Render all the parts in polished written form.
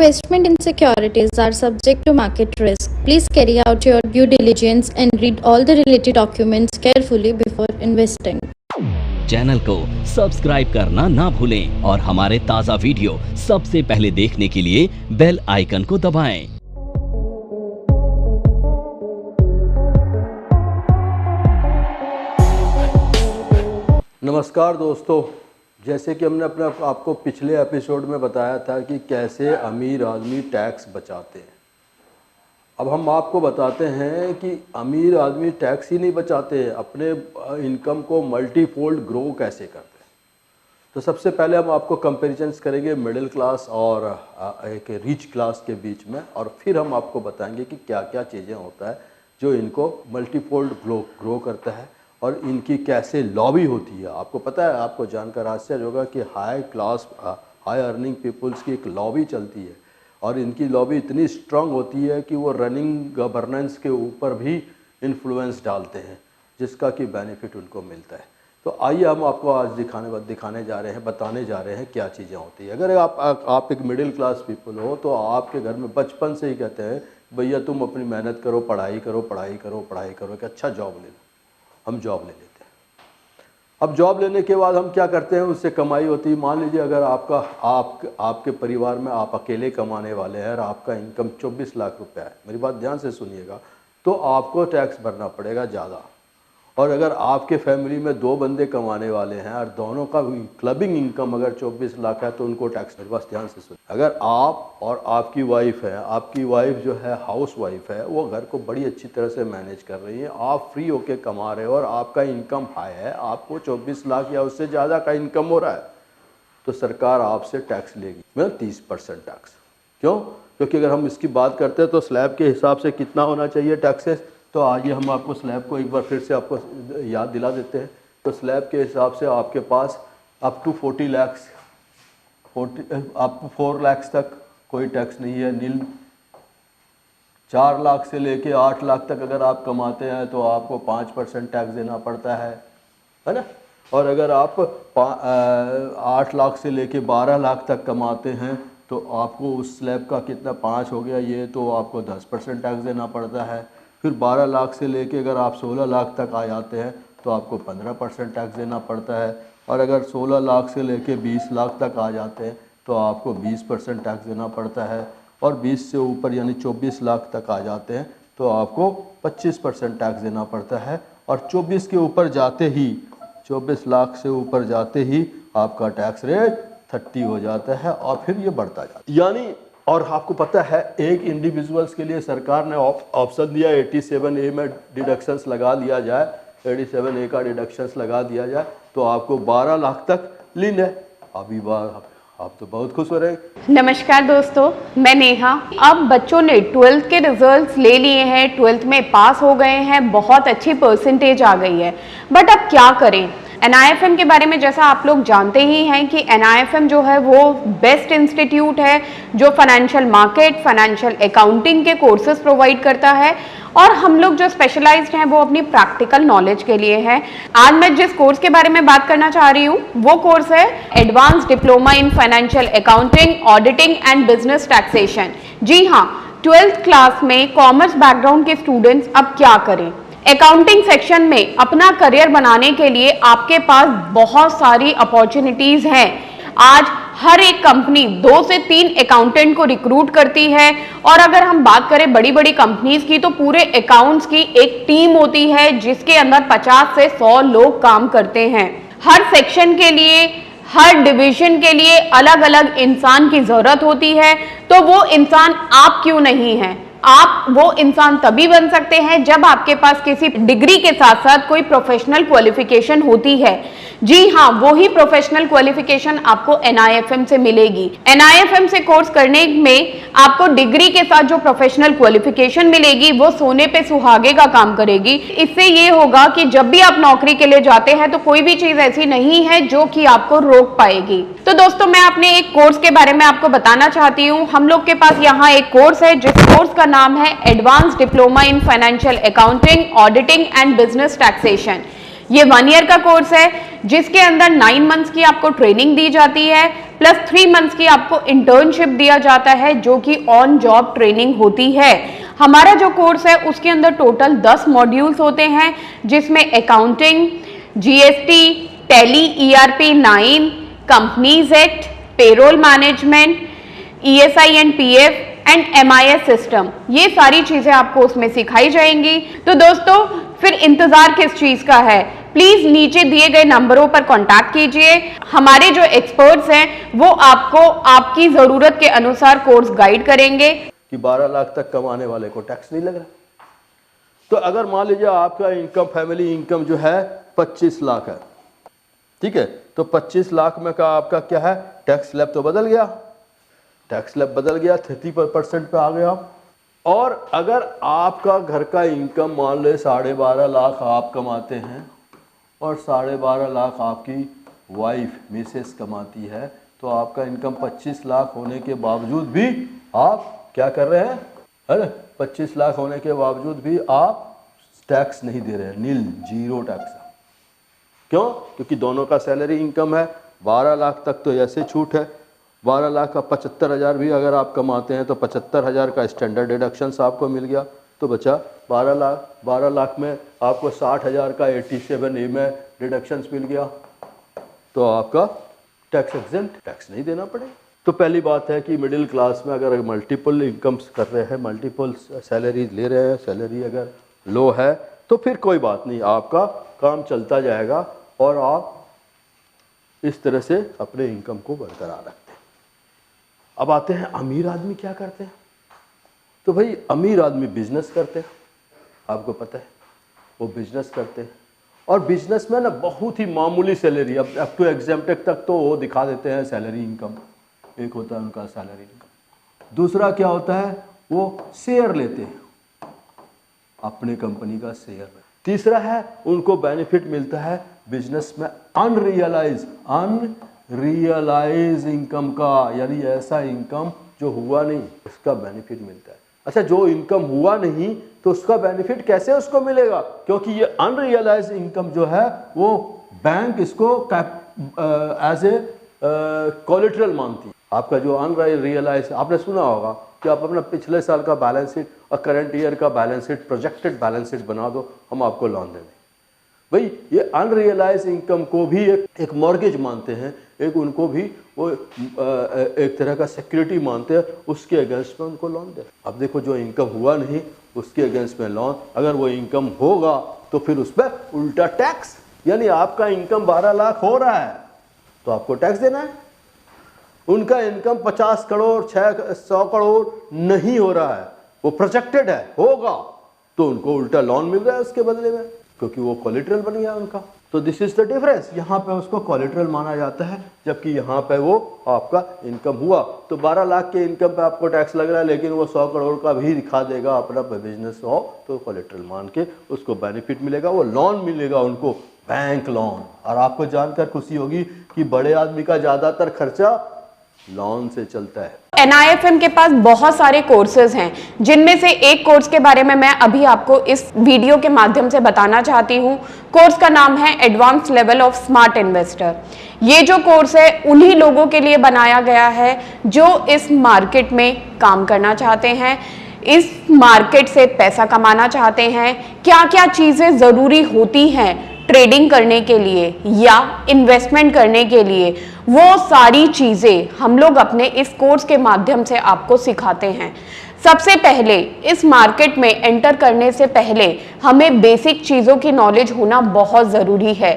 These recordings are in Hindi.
Investment in securities are subject to market risk. Please carry out your due diligence and read all the related documents carefully before investing. Channel को सब्सक्राइब करना ना भूलें और हमारे ताज़ा वीडियो सबसे पहले देखने के लिए बेल आइकन को दबाएं। नमस्कार दोस्तों, जैसे कि हमने आपको पिछले एपिसोड में बताया था कि कैसे अमीर आदमी टैक्स बचाते हैं। अब हम आपको बताते हैं कि अमीर आदमी टैक्स ही नहीं बचाते, अपने इनकम को मल्टीफोल्ड ग्रो कैसे करते हैं। तो सबसे पहले हम आपको कंपैरिजन्स करेंगे मिडिल क्लास और एक रिच क्लास के बीच में, और फिर हम आपको बताएंगे कि क्या क्या चीज़ें होता है जो इनको मल्टीफोल्ड ग्रो करता है और इनकी कैसे लॉबी होती है। आपको पता है, आपको जानकर आश्चर्य होगा कि हाई अर्निंग पीपल्स की एक लॉबी चलती है और इनकी लॉबी इतनी स्ट्रांग होती है कि वो रनिंग गवर्नेंस के ऊपर भी इन्फ्लुएंस डालते हैं, जिसका कि बेनिफिट उनको मिलता है। तो आइए हम आपको आज बताने जा रहे हैं क्या चीज़ें होती है। अगर आप एक मिडिल क्लास पीपल हो तो आपके घर में बचपन से ही कहते हैं भैया तुम अपनी मेहनत करो, पढ़ाई करो, एक अच्छा जॉब ले लो। हम जॉब ले लेते हैं। अब जॉब लेने के बाद हम क्या करते हैं, उससे कमाई होती है। मान लीजिए अगर आपके परिवार में आप अकेले कमाने वाले हैं और आपका इनकम 24 लाख रुपया है, मेरी बात ध्यान से सुनिएगा, तो आपको टैक्स भरना पड़ेगा ज़्यादा। और अगर आपके फैमिली में 2 बंदे कमाने वाले हैं और दोनों का क्लबिंग इनकम अगर 24 लाख है तो उनको टैक्स, मेरी बात ध्यान से सुनिए। अगर आप और आपकी वाइफ है, आपकी वाइफ जो है हाउस वाइफ है, वो घर को बड़ी अच्छी तरह से मैनेज कर रही है, आप फ्री होके कमा रहे हो और आपका इनकम हाई है, आपको 24 लाख या उससे ज़्यादा का इनकम हो रहा है, तो सरकार आपसे टैक्स लेगी, मतलब 30% टैक्स। क्यों? क्योंकि अगर हम इसकी बात करते हैं तो स्लैब के हिसाब से कितना होना चाहिए टैक्सेस, तो आइए हम आपको स्लैब को एक बार फिर से आपको याद दिला देते हैं। तो स्लैब के हिसाब से आपके पास अप टू 4 लाख तक कोई टैक्स नहीं है, नील। 4 लाख से लेके 8 लाख तक अगर आप कमाते हैं तो आपको 5% टैक्स देना पड़ता है ना। और अगर आप 8 लाख से लेके 12 लाख तक कमाते हैं तो आपको उस स्लैब का कितना 5 हो गया ये, तो आपको 10% टैक्स देना पड़ता है। फिर 12 लाख से लेके अगर आप 16 लाख तक आ जाते हैं तो आपको 15% टैक्स देना पड़ता है। और अगर 16 लाख से लेके 20 लाख तक आ जाते हैं तो आपको 20% टैक्स देना पड़ता है। और 20 से ऊपर यानी 24 लाख तक आ जाते हैं तो आपको 25% टैक्स देना पड़ता है। और 24 के ऊपर जाते ही, 24 लाख से ऊपर जाते ही आपका टैक्स रेट 30 हो जाता है और फिर ये बढ़ता जाता है। यानी और आपको पता है एक इंडिविजुअल्स के लिए सरकार ने ऑप्शन दिया 87A में डिडक्शंस लगा दिया जाए, 87A का डिडक्शंस लगा दिया जाए तो आपको 12 लाख तक लीन है। अभी आप तो बहुत खुश हो रहे हैं। नमस्कार दोस्तों, मैं नेहा। अब बच्चों ने 12th के रिजल्ट्स ले लिए हैं, 12th में पास हो गए हैं, बहुत अच्छी परसेंटेज आ गई है, बट अब क्या करें। NIFM के बारे में जैसा आप लोग जानते ही हैं कि NIFM जो है वो बेस्ट इंस्टीट्यूट है जो फाइनेंशियल मार्केट, फाइनेंशियल अकाउंटिंग के कोर्सेज प्रोवाइड करता है, और हम लोग जो स्पेशलाइज्ड हैं वो अपनी प्रैक्टिकल नॉलेज के लिए है। आज मैं जिस कोर्स के बारे में बात करना चाह रही हूँ वो कोर्स है advance diploma in financial accounting, auditing and business taxation. जी हाँ, 12th क्लास में कॉमर्स बैकग्राउंड के स्टूडेंट्स अब क्या करें। अकाउंटिंग सेक्शन में अपना करियर बनाने के लिए आपके पास बहुत सारी अपॉर्चुनिटीज हैं। आज हर एक कंपनी 2 से 3 अकाउंटेंट को रिक्रूट करती है, और अगर हम बात करें बड़ी बड़ी कंपनीज की तो पूरे अकाउंट्स की एक टीम होती है जिसके अंदर 50 से 100 लोग काम करते हैं। हर सेक्शन के लिए, हर डिवीजन के लिए अलग अलग इंसान की जरूरत होती है, तो वो इंसान आप क्यों नहीं है। आप वो इंसान तभी बन सकते हैं जब आपके पास किसी डिग्री के साथ साथ कोई प्रोफेशनल क्वालिफिकेशन होती है। जी हाँ, वो ही प्रोफेशनल क्वालिफिकेशन आपको NIFM से मिलेगी। NIFM से कोर्स करने में आपको डिग्री के साथ जो प्रोफेशनल क्वालिफिकेशन मिलेगी वो सोने पे सुहागे का काम करेगी। इससे ये होगा कि जब भी आप नौकरी के लिए जाते हैं तो कोई भी चीज ऐसी नहीं है जो कि आपको रोक पाएगी। तो दोस्तों, मैं अपने एक कोर्स के बारे में आपको बताना चाहती हूँ। हम लोग के पास यहाँ एक कोर्स है जिस कोर्स का नाम है advance diploma in financial accounting, auditing and business taxation. ये 1 ईयर का कोर्स है जिसके अंदर 9 मंथ्स की आपको ट्रेनिंग दी जाती है प्लस 3 मंथ्स की आपको इंटर्नशिप दिया जाता है जो कि ऑन जॉब ट्रेनिंग होती है। हमारा जो कोर्स है उसके अंदर टोटल 10 मॉड्यूल्स होते हैं जिसमें accounting, GST, tally, ERP 9, companies act, payroll management, ESI and PF and MIS system, ये सारी चीजें आपको उसमें सिखाई जाएंगी। तो दोस्तों फिर इंतजार किस चीज का है, प्लीज नीचे दिए गए नंबरों पर कांटेक्ट कीजिए। हमारे जो एक्सपर्ट्स हैं वो आपको आपकी जरूरत के अनुसार कोर्स गाइड करेंगे। कि 12 लाख तक कमाने वाले को टैक्स नहीं लग रहा। तो अगर मान लीजिए आपका इनकम, फैमिली इनकम जो है 25 लाख है, ठीक है, तो 25 लाख में का आपका क्या है, टैक्स स्लैब तो बदल गया, टैक्स स्लैब बदल गया, 30% पे आ गया। और अगर आपका घर का इनकम मान ले 12.5 लाख आप कमाते हैं और 12.5 लाख आपकी वाइफ मिसेस कमाती है, तो आपका इनकम 25 लाख होने के बावजूद भी आप क्या कर रहे हैं, है ना, 25 लाख होने के बावजूद भी आप टैक्स नहीं दे रहे हैं, नील, जीरो टैक्स। क्यों? क्योंकि दोनों का सैलरी इनकम है। 12 लाख तक तो ऐसे छूट है, 12 लाख का 75,000 भी अगर आप कमाते हैं तो 75,000 का स्टैंडर्ड डिडक्शंस आपको मिल गया, तो बचा 12 लाख। 12 लाख में आपको 60,000 का 87A में डिडक्शंस मिल गया, तो आपका टैक्स एग्जेम्प्ट, टैक्स नहीं देना पड़ेगा। तो पहली बात है कि मिडिल क्लास में अगर मल्टीपल इनकम्स कर रहे हैं, मल्टीपल सैलरीज ले रहे हैं, सैलरी अगर लो है तो फिर कोई बात नहीं, आपका काम चलता जाएगा और आप इस तरह से अपने इनकम को बरकरार रखते हैं। अब आते हैं अमीर आदमी क्या करते हैं। तो भाई अमीर आदमी बिजनेस करते हैं, आपको पता है वो बिजनेस करते हैं, और बिजनेस में ना बहुत ही मामूली सैलरी, अब टू एग्जेम्प्टेड तक तो वो दिखा देते हैं सैलरी इनकम, एक होता है उनका सैलरी इनकम। दूसरा क्या होता है, वो शेयर लेते हैं, अपने कंपनी का शेयर। तीसरा है उनको बेनिफिट मिलता है बिजनेस में अनरियलाइज इनकम का, यानी ऐसा इनकम जो हुआ नहीं उसका बेनिफिट मिलता है। अच्छा, जो इनकम हुआ नहीं तो उसका बेनिफिट कैसे उसको मिलेगा, क्योंकि ये अनरियलाइज इनकम जो है वो बैंक इसको एज ए कोलेटरल मानती है। आपका जो अनरियलाइज, आपने सुना होगा कि आप अपना पिछले साल का बैलेंस शीट और करंट ईयर का balance sheet, projected balance sheet बना दो, हम आपको लोन दे दें। भाई ये अनरियलाइज इनकम को भी एक मॉर्गेज मानते हैं, एक उनको भी वो एक तरह का सिक्योरिटी मानते हैं, उसके अगेंस्ट में उनको लोन दे। अब देखो जो इनकम हुआ नहीं उसके अगेंस्ट में लोन, अगर वो इनकम होगा तो फिर उस पर उल्टा टैक्स, यानी आपका इनकम 12 लाख हो रहा है तो आपको टैक्स देना है। उनका इनकम 50 करोड़ 100 करोड़ नहीं हो रहा है, वो प्रोजेक्टेड है, होगा, तो उनको उल्टा लोन मिल रहा है उसके बदले में, क्योंकि वो कोलेटरल बन गया उनका। तो दिस इज द डिफरेंस, यहाँ पे उसको कोलेटरल माना जाता है, जबकि यहाँ पे वो आपका इनकम हुआ। तो 12 लाख के इनकम पे आपको टैक्स लग रहा है, लेकिन वो 100 करोड़ का भी दिखा देगा अपना बिजनेस हो, तो कोलेटरल मान के उसको बेनिफिट मिलेगा, वो लोन मिलेगा उनको, बैंक लोन। और आपको जानकर खुशी होगी कि बड़े आदमी का ज्यादातर खर्चा लोन से चलता है। NIFM के पास बहुत सारे कोर्सेज हैं, जिनमें से एक कोर्स के बारे में मैं अभी आपको इस वीडियो के माध्यम से बताना चाहती हूँ। कोर्स का नाम है advance level of smart investor. ये जो कोर्स है उन्हीं लोगों के लिए बनाया गया है जो इस मार्केट में काम करना चाहते हैं, इस मार्केट से पैसा कमाना चाहते हैं। क्या क्या चीजें जरूरी होती हैं ट्रेडिंग करने के लिए या इन्वेस्टमेंट करने के लिए, वो सारी चीजें हम लोग अपने इस कोर्स के माध्यम से आपको सिखाते हैं। सबसे पहले इस मार्केट में एंटर करने से पहले हमें बेसिक चीजों की नॉलेज होना बहुत जरूरी है,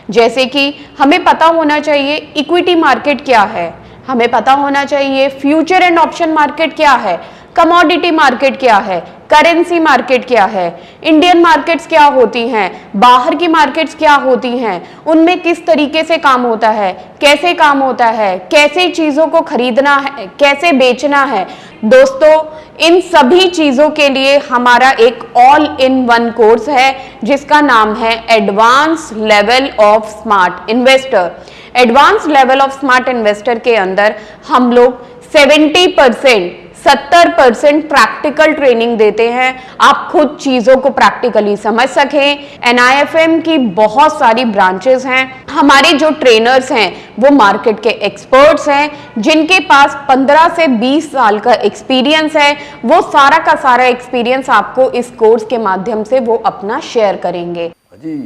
जैसे कि हमें पता होना चाहिए इक्विटी मार्केट क्या है, हमें पता होना चाहिए फ्यूचर एंड ऑप्शन मार्केट क्या है, कमोडिटी मार्केट क्या है, करेंसी मार्केट क्या है, इंडियन मार्केट्स क्या होती हैं, बाहर की मार्केट्स क्या होती हैं, उनमें किस तरीके से काम होता है, कैसे काम होता है, कैसे चीजों को खरीदना है, कैसे बेचना है। दोस्तों, इन सभी चीजों के लिए हमारा एक ऑल इन वन कोर्स है जिसका नाम है advance level of smart investor. Advance level of smart investor के अंदर हम लोग 70% 70% प्रैक्टिकल ट्रेनिंग देते हैं, आप खुद चीजों को प्रैक्टिकली समझ सकें। NIFM की बहुत सारी ब्रांचेस हैं। हमारे जो ट्रेनर्स हैं वो मार्केट के एक्सपर्ट्स हैं, जिनके पास 15 से 20 साल का एक्सपीरियंस है। वो सारा का सारा एक्सपीरियंस आपको इस कोर्स के माध्यम से वो अपना शेयर करेंगे। जी,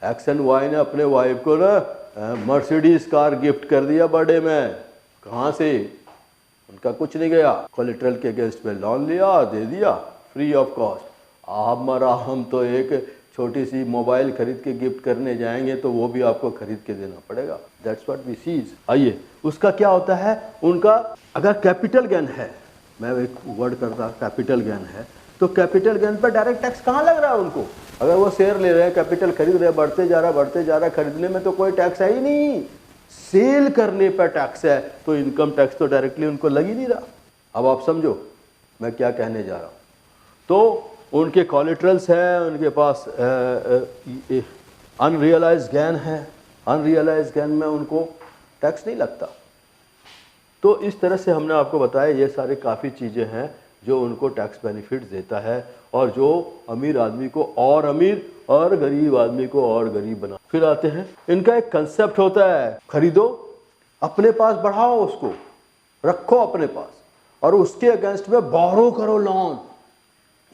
एक्स एंड वाई ने अपने वाइफ को ना मर्सिडीज कार गिफ्ट कर दिया बर्थडे में। कहाँ से? उनका कुछ नहीं गया, कोलेट्रल के अगेंस्ट में लोन लिया, दे दिया फ्री ऑफ कॉस्ट। हम तो एक छोटी सी मोबाइल खरीद के गिफ्ट करने जाएंगे तो वो भी आपको खरीद के देना पड़ेगा। That's what we sees. आइए, उसका क्या होता है, उनका अगर कैपिटल गेन है, मैं एक वर्ड करता, कैपिटल गेन है, तो कैपिटल गेन पर डायरेक्ट टैक्स कहाँ लग रहा है उनको? अगर वो शेयर ले रहे हैं, कैपिटल खरीद रहे हैं, बढ़ते जा रहा, खरीदने में तो कोई टैक्स है ही नहीं, सेल करने पर टैक्स है, तो इनकम टैक्स तो डायरेक्टली उनको लग ही नहीं रहा। अब आप समझो मैं क्या कहने जा रहा हूँ। तो उनके कोलेट्रल्स हैं, उनके पास अनरियलाइज्ड गेन है, अनरियलाइज्ड गेन में उनको टैक्स नहीं लगता। तो इस तरह से हमने आपको बताया ये सारे काफ़ी चीज़ें हैं जो उनको टैक्स बेनिफिट देता है और जो अमीर आदमी को और अमीर और गरीब आदमी को और गरीब बना। फिर आते हैं, इनका एक कंसेप्ट होता है, खरीदो अपने पास, बढ़ाओ उसको, रखो अपने पास, और उसके अगेंस्ट में बोरो करो लोन।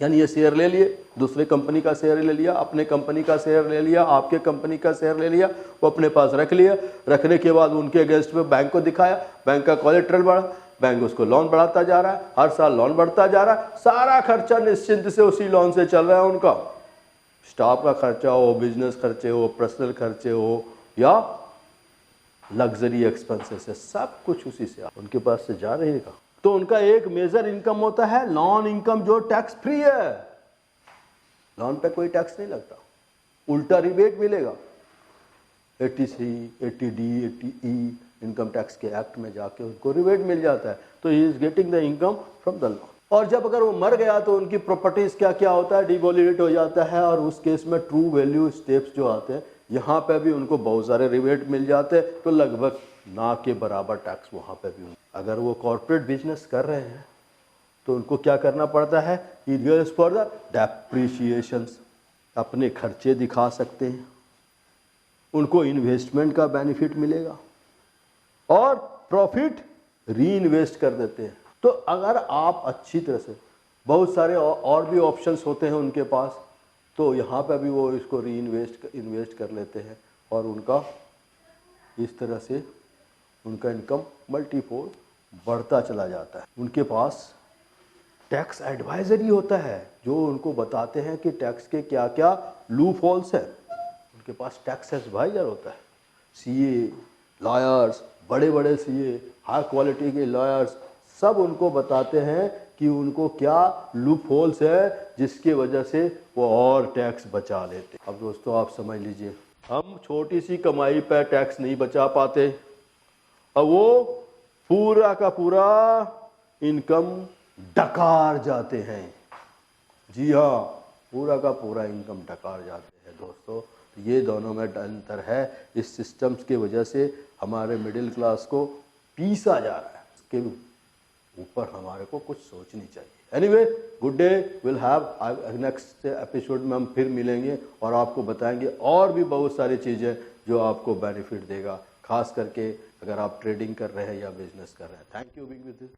यानी ये शेयर ले लिए, दूसरे कंपनी का शेयर ले लिया, अपने कंपनी का शेयर ले लिया, आपके कंपनी का शेयर ले लिया, वो अपने पास रख लिया। रखने के बाद उनके अगेंस्ट में बैंक को दिखाया, बैंक का कोलेट्रल बढ़ा, बैंक उसको लोन बढ़ाता जा रहा है, हर साल लोन बढ़ता जा रहा है, सारा खर्चा निश्चिंत से उसी लोन से चल रहा है उनका। स्टाफ का खर्चा हो, बिजनेस खर्चे हो, पर्सनल खर्चे हो या लग्जरी एक्सपेंसेस है, सब कुछ उसी से उनके पास से जा रहेगा। तो उनका एक मेजर इनकम होता है लॉन इनकम, जो टैक्स फ्री है। लॉन पे कोई टैक्स नहीं लगता, उल्टा रिबेट मिलेगा। 80C, 80D, 80E income tax के एक्ट में जाके उनको रिबेट मिल जाता है। तो he is getting the income from the lawn. और जब अगर वो मर गया तो उनकी प्रॉपर्टीज क्या क्या होता है, डिवैल्यूएट हो जाता है, और उस केस में ट्रू वैल्यू स्टेप्स जो आते हैं, यहाँ पे भी उनको बहुत सारे रिबेट मिल जाते हैं। तो लगभग ना के बराबर टैक्स वहाँ पे भी। अगर वो कॉर्पोरेट बिजनेस कर रहे हैं तो उनको क्या करना पड़ता है, it goes for the depreciations, अपने खर्चे दिखा सकते हैं, उनको इन्वेस्टमेंट का बेनिफिट मिलेगा और प्रॉफिट री इन्वेस्ट कर देते हैं। तो अगर आप अच्छी तरह से, बहुत सारे और भी ऑप्शंस होते हैं उनके पास, तो यहाँ पे भी वो इसको री इन्वेस्ट कर लेते हैं और उनका इस तरह से उनका इनकम मल्टीफोल्ड बढ़ता चला जाता है। उनके पास टैक्स एडवाइजरी होता है जो उनको बताते हैं कि टैक्स के क्या क्या लूप होल्स है। उनके पास टैक्स एडवाइजर होता है, सीए, लॉयर्स, बड़े बड़े सीए, हाई क्वालिटी के लॉयर्स, सब उनको बताते हैं कि उनको क्या लूप होल्स है जिसकी वजह से वो और टैक्स बचा लेते। अब दोस्तों आप समझ लीजिए, हम छोटी सी कमाई पर टैक्स नहीं बचा पाते, अब वो पूरा का पूरा इनकम डकार जाते हैं। जी हाँ, पूरा का पूरा इनकम डकार जाते हैं दोस्तों। तो ये दोनों में अंतर है। इस सिस्टम्स की वजह से हमारे मिडिल क्लास को पीसा जा रहा है, इसके ऊपर हमारे को कुछ सोचनी चाहिए। Anyway, good day, will have next episode में हम फिर मिलेंगे और आपको बताएंगे और भी बहुत सारी चीज़ें जो आपको बेनिफिट देगा, खास करके अगर आप ट्रेडिंग कर रहे हैं या बिजनेस कर रहे हैं। Thank you being with